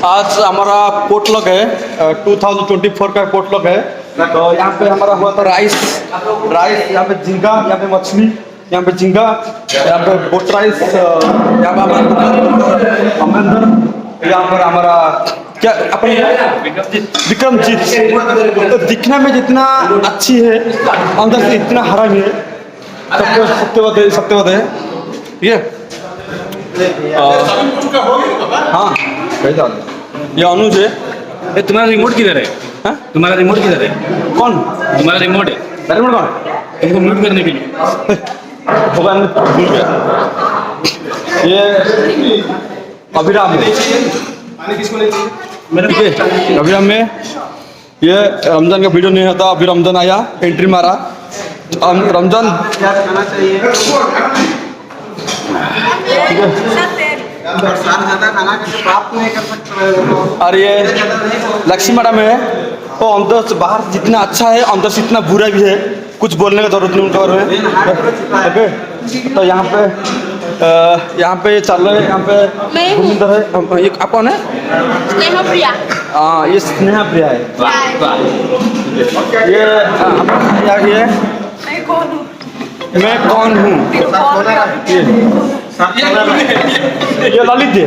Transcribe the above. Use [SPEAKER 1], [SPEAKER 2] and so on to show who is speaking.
[SPEAKER 1] आज हमारा पोटलक है 2024 का पोटलक है। तो यहाँ पे हमारा हुआ था राइस यहाँ पे झींगा, यहाँ पे मछली, यहाँ पे झींगा, यहाँ पे बोट राइस, यहाँ पे अमरिंदर, यहाँ पर हमारा क्या अपने विक्रमजीत। तो दिखने में जितना अच्छी है अंदर से इतना हरा भी है। सत्यवत है ठीक है। हाँ ये अनुज है।
[SPEAKER 2] ए, तुम्हारा रिमोट किधर है?
[SPEAKER 1] हाँ?
[SPEAKER 2] तुम्हारा रिमोट किधर है?
[SPEAKER 1] कौन
[SPEAKER 2] तुम्हारा रिमोट है
[SPEAKER 1] रिमोट कौन
[SPEAKER 2] तुमको म्यूट करने के लिए।
[SPEAKER 1] होगा भूल गया। ये अभिराम है ठीक है। अभिराम में ये रमजान का वीडियो नहीं होता। अभी रमजान आया एंट्री मारा रमजान ठीक है। और ये लक्ष्मी मैडम है वो अंदर से बाहर जितना अच्छा है अंदर से इतना बुरा भी है। कुछ बोलने का जरूरत नहीं उनके बारे में ओके। तो यहाँ पे चल रहे हैं। यहाँ पे घूमिंदर है। ये आप कौन है?
[SPEAKER 3] स्नेहा प्रिया।
[SPEAKER 1] हाँ ये स्नेहा प्रिया है। ये मैं कौन हूँ? ये ललित है।